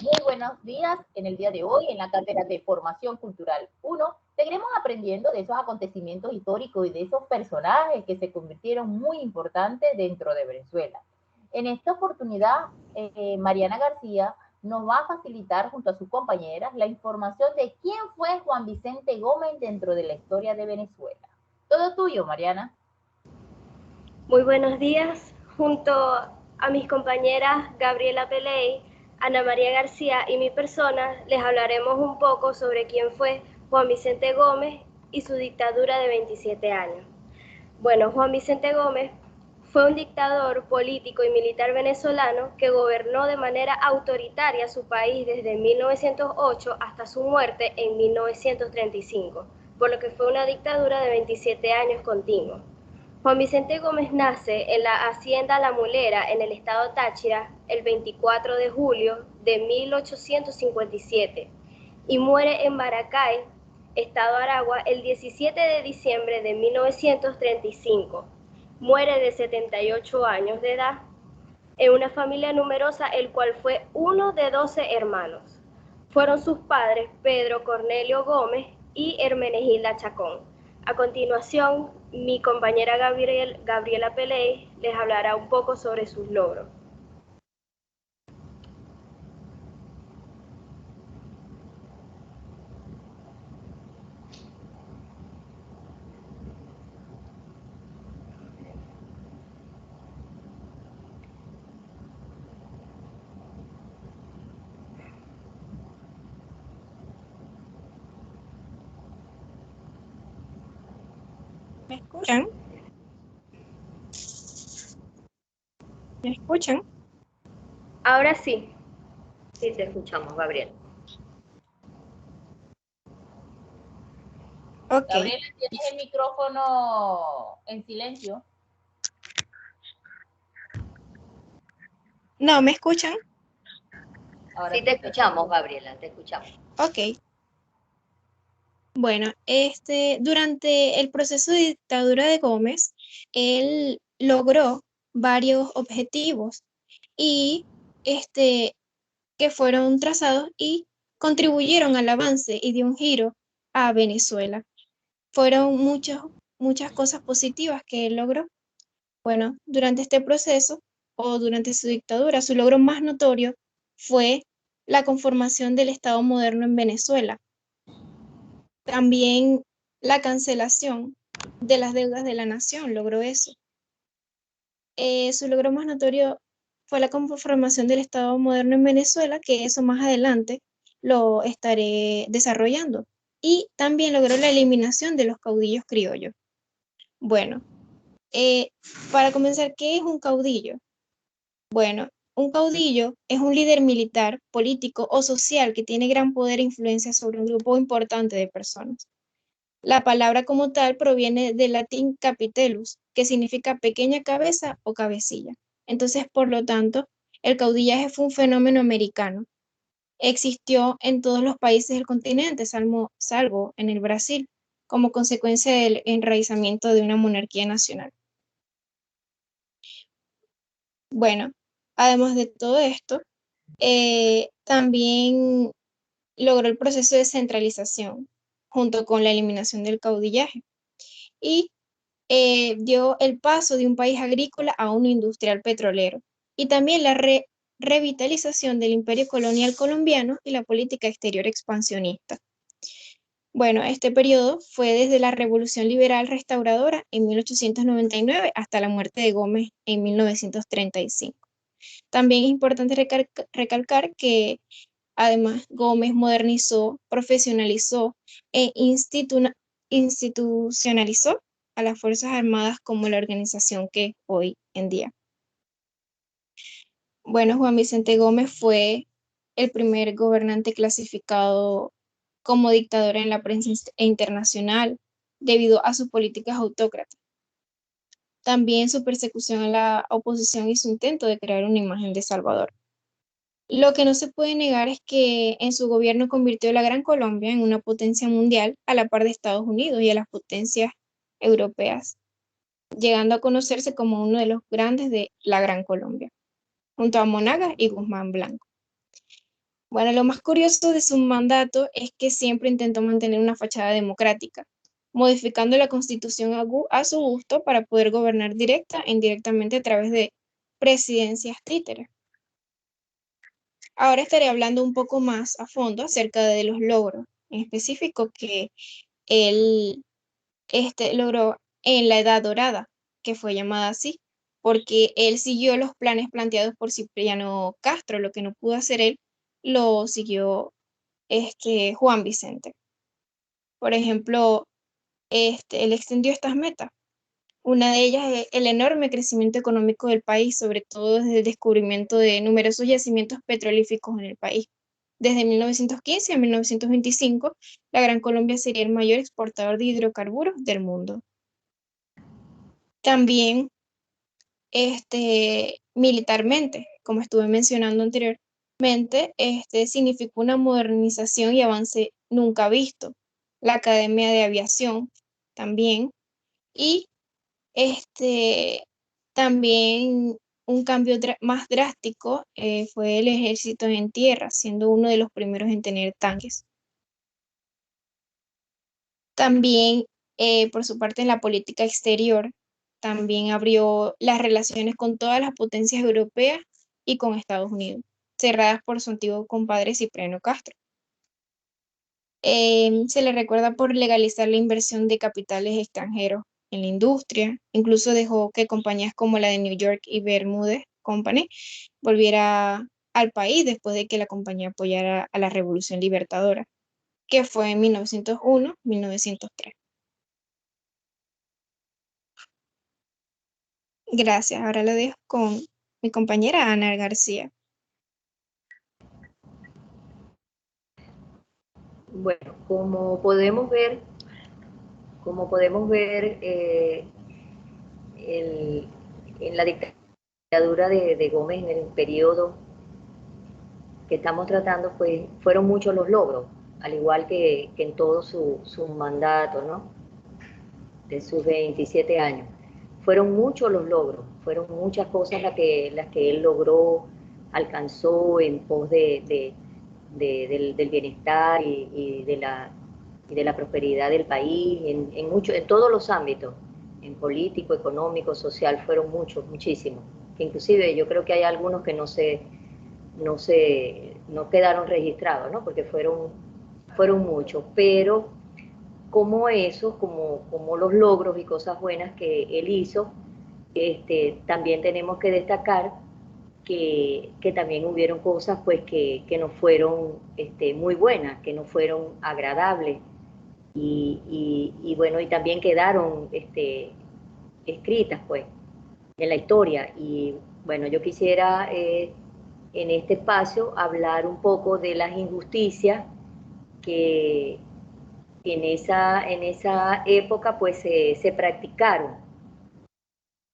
Muy buenos días. En el día de hoy, en la cátedra de Formación Cultural 1, seguiremos aprendiendo de esos acontecimientos históricos y de esos personajes que se convirtieron muy importantes dentro de Venezuela. En esta oportunidad, Mariana García nos va a facilitar junto a sus compañeras la información de quién fue Juan Vicente Gómez dentro de la historia de Venezuela. Todo tuyo, Mariana. Muy buenos días. Junto a mis compañeras Gabriela Peley, Ana María García y mi persona, les hablaremos un poco sobre quién fue Juan Vicente Gómez y su dictadura de 27 años. Bueno, Juan Vicente Gómez fue un dictador político y militar venezolano que gobernó de manera autoritaria su país desde 1908 hasta su muerte en 1935, por lo que fue una dictadura de 27 años continuos. Juan Vicente Gómez nace en la hacienda La Mulera, en el estado Táchira, el 24 de julio de 1857 y muere en Maracay, estado Aragua, el 17 de diciembre de 1935. Muere de 78 años de edad en una familia numerosa, el cual fue uno de 12 hermanos. Fueron sus padres Pedro Cornelio Gómez y Hermenegilda Chacón. A continuación, mi compañera Gabriela Peley les hablará un poco sobre sus logros. ¿Me escuchan? ¿Me escuchan? Ahora sí. Sí, te escuchamos, Gabriel. Ok. Gabriela, tienes el micrófono en silencio. No, ¿me escuchan? Ahora Sí, te escuchamos, Gabriela, te escuchamos. Ok. Bueno, durante el proceso de dictadura de Gómez, él logró varios objetivos y que fueron trazados y contribuyeron al avance y de un giro a Venezuela. Fueron muchas cosas positivas que él logró. Bueno, durante este proceso o durante su dictadura, su logro más notorio fue la conformación del Estado moderno en Venezuela. También la cancelación de las deudas de la nación logró eso. Su logro más notorio fue la conformación del Estado moderno en Venezuela, que eso más adelante lo estaré desarrollando. Y también logró la eliminación de los caudillos criollos. Bueno, para comenzar, ¿qué es un caudillo? Bueno, un caudillo es un líder militar, político o social que tiene gran poder e influencia sobre un grupo importante de personas. La palabra como tal proviene del latín capitellus, que significa pequeña cabeza o cabecilla. Entonces, por lo tanto, el caudillaje fue un fenómeno americano. Existió en todos los países del continente, salvo en el Brasil, como consecuencia del enraizamiento de una monarquía nacional. Bueno, además de todo esto, también logró el proceso de centralización junto con la eliminación del caudillaje y dio el paso de un país agrícola a uno industrial petrolero y también la revitalización del imperio colonial colombiano y la política exterior expansionista. Bueno, este periodo fue desde la Revolución Liberal Restauradora en 1899 hasta la muerte de Gómez en 1935. También es importante recalcar que además Gómez modernizó, profesionalizó e institucionalizó a las Fuerzas Armadas como la organización que es hoy en día. Bueno, Juan Vicente Gómez fue el primer gobernante clasificado como dictador en la prensa internacional debido a sus políticas autócratas. También su persecución a la oposición y su intento de crear una imagen de Salvador. Lo que no se puede negar es que en su gobierno convirtió a la Gran Colombia en una potencia mundial a la par de Estados Unidos y a las potencias europeas, llegando a conocerse como uno de los grandes de la Gran Colombia, junto a Monagas y Guzmán Blanco. Bueno, lo más curioso de su mandato es que siempre intentó mantener una fachada democrática, modificando la constitución a su gusto para poder gobernar directa e indirectamente a través de presidencias títeres. Ahora estaré hablando un poco más a fondo acerca de los logros, en específico que él logró en la Edad Dorada, que fue llamada así, porque él siguió los planes planteados por Cipriano Castro. Lo que no pudo hacer él, lo siguió Juan Vicente. Por ejemplo, él extendió estas metas. Una de ellas es el enorme crecimiento económico del país, sobre todo desde el descubrimiento de numerosos yacimientos petrolíficos en el país. Desde 1915 a 1925, la Gran Colombia sería el mayor exportador de hidrocarburos del mundo. También, militarmente, como estuve mencionando anteriormente, significó una modernización y avance nunca visto. La Academia de Aviación también, y también un cambio más drástico fue el ejército en tierra, siendo uno de los primeros en tener tanques. También, por su parte, en la política exterior, también abrió las relaciones con todas las potencias europeas y con Estados Unidos, cerradas por su antiguo compadre Cipriano Castro. Se le recuerda por legalizar la inversión de capitales extranjeros en la industria. Incluso dejó que compañías como la de New York y Bermúdez Company volviera al país después de que la compañía apoyara a la Revolución Libertadora, que fue en 1901-1903. Gracias. Ahora lo dejo con mi compañera Ana García. Bueno, como podemos ver en la dictadura de Gómez, en el periodo que estamos tratando, pues fueron muchos los logros, al igual que en todo su mandato, ¿no? De sus 27 años. Fueron muchos los logros, fueron muchas cosas las que él logró, alcanzó en pos del bienestar y de la prosperidad del país, en todos los ámbitos, en político, económico, social, fueron muchos, muchísimos. Que inclusive yo creo que hay algunos que no quedaron registrados, ¿no? Porque fueron muchos, pero como eso, como los logros y cosas buenas que él hizo, también tenemos que destacar que también hubieron cosas pues que no fueron muy buenas, que no fueron agradables y bueno, y también quedaron escritas pues en la historia. Y bueno, yo quisiera en este espacio hablar un poco de las injusticias que en esa época pues se practicaron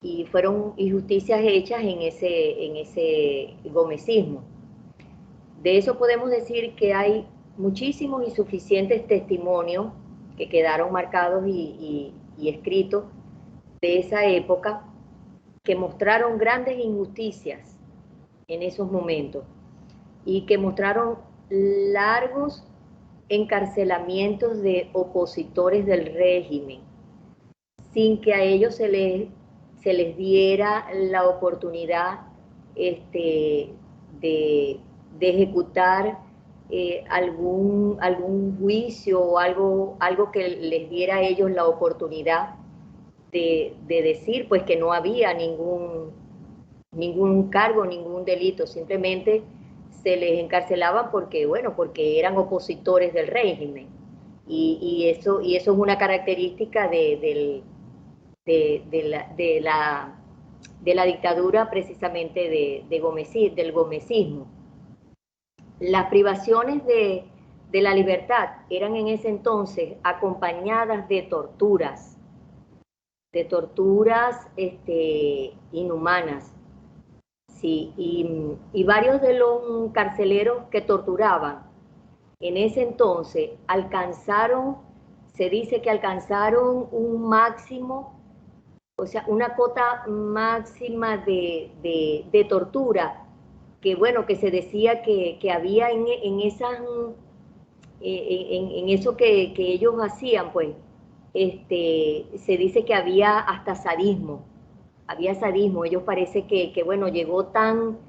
y fueron injusticias hechas en ese gomecismo. De eso podemos decir que hay muchísimos y suficientes testimonios que quedaron marcados y escritos de esa época que mostraron grandes injusticias en esos momentos y que mostraron largos encarcelamientos de opositores del régimen, sin que a ellos se les diera la oportunidad de ejecutar algún juicio o algo que les diera a ellos la oportunidad de decir pues que no había ningún cargo, ningún delito, simplemente se les encarcelaba porque eran opositores del régimen. Y eso es una característica de la dictadura precisamente del gomecismo. Las privaciones de la libertad eran en ese entonces acompañadas de torturas inhumanas. Sí, y varios de los carceleros que torturaban en ese entonces se dice que alcanzaron un máximo, o sea, una cota máxima de tortura bueno, que se decía que había en eso que ellos hacían, pues, se dice que había hasta sadismo, ellos parece que bueno, llegó tan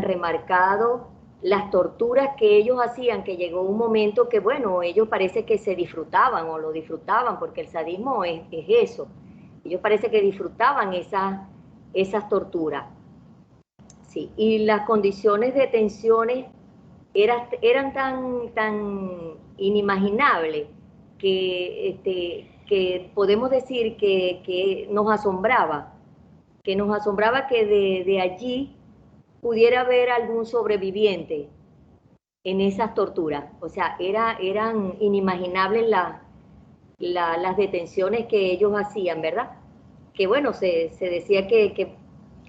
remarcado las torturas que ellos hacían, que llegó un momento que bueno, ellos parece que se disfrutaban o lo disfrutaban, porque el sadismo es eso, ellos parece que disfrutaban esas torturas. Sí, y las condiciones de tensiones eran tan inimaginables que podemos decir que nos asombraba que de allí pudiera haber algún sobreviviente en esas torturas. O sea, eran inimaginables las detenciones que ellos hacían, ¿verdad? Que bueno, se decía que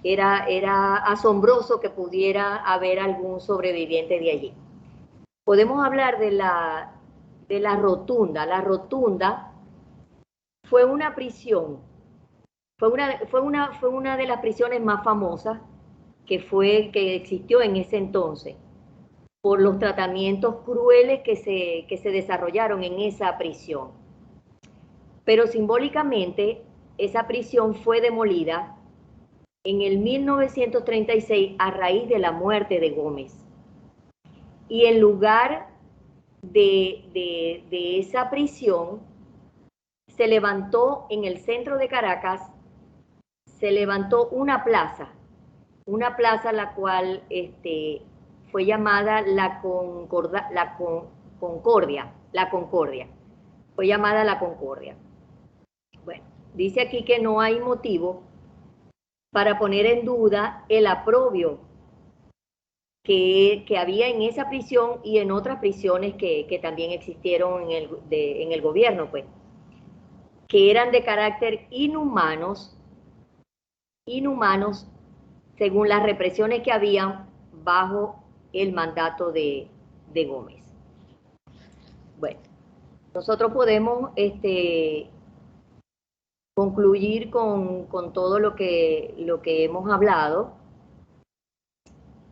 era asombroso que pudiera haber algún sobreviviente de allí. Podemos hablar de la Rotunda. La Rotunda fue una prisión, fue una de las prisiones más famosas que existió en ese entonces, por los tratamientos crueles que se desarrollaron en esa prisión. Pero simbólicamente, esa prisión fue demolida en el 1936 a raíz de la muerte de Gómez. Y en lugar de esa prisión, se levantó en el centro de Caracas, se levantó una plaza la cual fue llamada la Concordia, fue llamada la Concordia. Bueno, dice aquí que no hay motivo para poner en duda el aprobio que había en esa prisión y en otras prisiones que también existieron en el gobierno, pues, que eran de carácter inhumanos según las represiones que habían bajo el mandato de Gómez. Bueno, nosotros podemos concluir con todo lo que hemos hablado,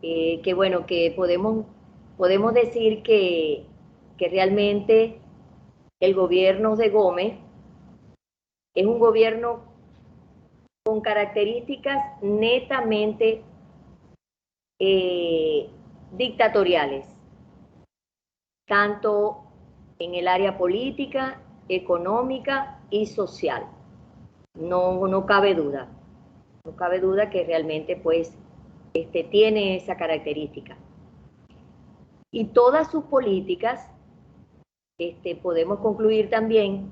que bueno, que podemos decir que realmente el gobierno de Gómez es un gobierno con características netamente dictatoriales, tanto en el área política, económica y social. No cabe duda que realmente pues tiene esa característica. Y todas sus políticas, podemos concluir también,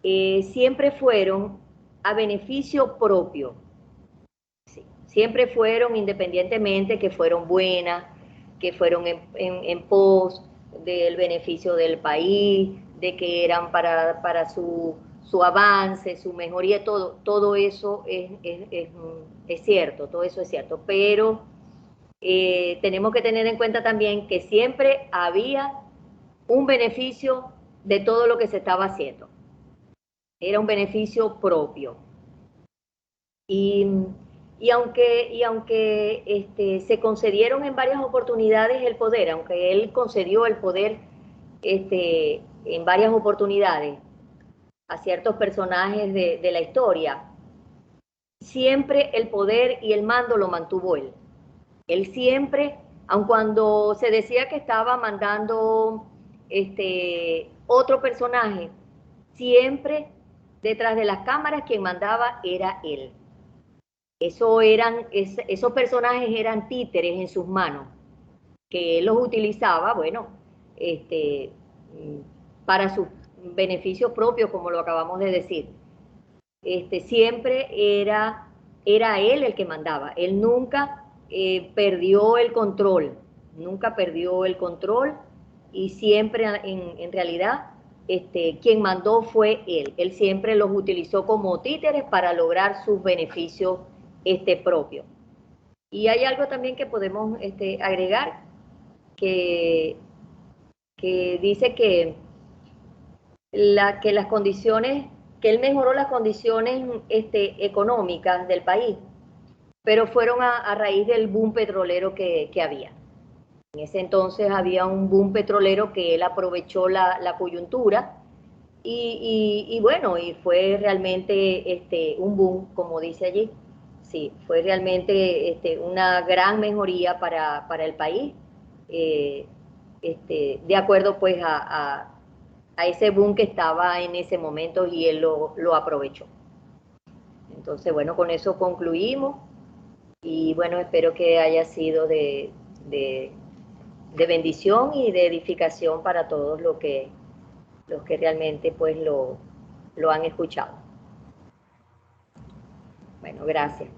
siempre fueron a beneficio propio. Sí, siempre fueron, independientemente que fueron buenas, que fueron en pos del beneficio del país, de que eran para su avance, su mejoría, todo eso es cierto, todo eso es cierto, pero tenemos que tener en cuenta también que siempre había un beneficio de todo lo que se estaba haciendo. Era un beneficio propio. Y aunque se concedieron en varias oportunidades el poder, aunque él concedió el poder en varias oportunidades a ciertos personajes de la historia, siempre el poder y el mando lo mantuvo él. Él siempre, aun cuando se decía que estaba mandando otro personaje, siempre detrás de las cámaras quien mandaba era él. Esos personajes eran títeres en sus manos, que él los utilizaba, bueno, para sus beneficios propios, como lo acabamos de decir. Siempre era él el que mandaba. Él nunca perdió el control, y siempre en realidad quien mandó fue él. Él siempre los utilizó como títeres para lograr sus beneficios propios. Y hay algo también que podemos agregar, que dice que las condiciones, que él mejoró las condiciones económicas del país, pero fueron a raíz del boom petrolero que había. En ese entonces había un boom petrolero que él aprovechó la coyuntura y bueno, y fue realmente un boom, como dice allí. Sí, fue realmente una gran mejoría para el país, de acuerdo pues a ese boom que estaba en ese momento y él lo aprovechó. Entonces, bueno, con eso concluimos y bueno, espero que haya sido de bendición y de edificación para todos los que realmente pues lo han escuchado. Bueno, gracias.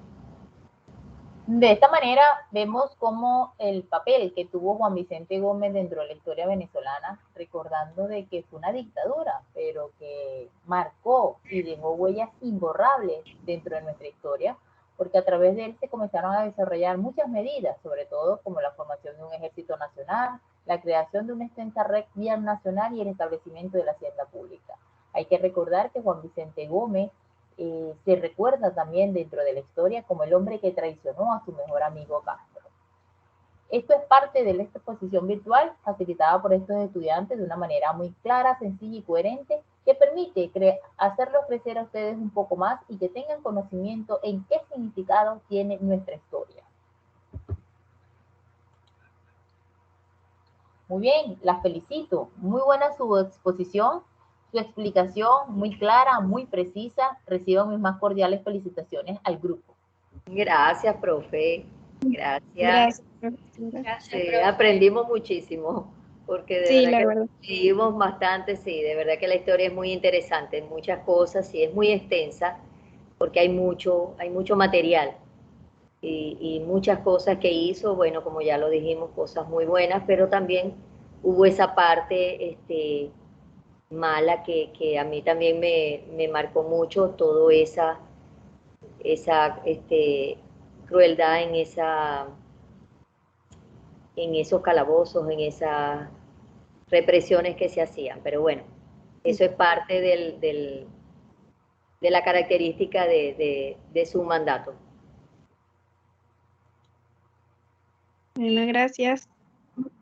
De esta manera vemos cómo el papel que tuvo Juan Vicente Gómez dentro de la historia venezolana, recordando de que fue una dictadura, pero que marcó y dejó huellas imborrables dentro de nuestra historia, porque a través de él se comenzaron a desarrollar muchas medidas, sobre todo como la formación de un ejército nacional, la creación de una extensa red vial nacional y el establecimiento de la hacienda pública. Hay que recordar que Juan Vicente Gómez se recuerda también dentro de la historia como el hombre que traicionó a su mejor amigo Castro. Esto es parte de la exposición virtual facilitada por estos estudiantes de una manera muy clara, sencilla y coherente que permite hacerlos crecer a ustedes un poco más y que tengan conocimiento en qué significado tiene nuestra historia. Muy bien, las felicito. Muy buena su exposición, su explicación muy clara, muy precisa. Reciban mis más cordiales felicitaciones al grupo. Gracias, profe. Gracias. Gracias, profesora. Gracias, Sí, profe. aprendimos muchísimo, porque de Sí, verdad la que verdad. leímos bastante, sí, de verdad que la historia es muy interesante, muchas cosas, sí, es muy extensa, porque hay mucho material y muchas cosas que hizo, bueno, como ya lo dijimos, cosas muy buenas, pero también hubo esa parte mala que a mí también me marcó mucho, toda esa crueldad en esos calabozos, en esas represiones que se hacían. Pero bueno, eso es parte de la característica de su mandato. Bueno, gracias.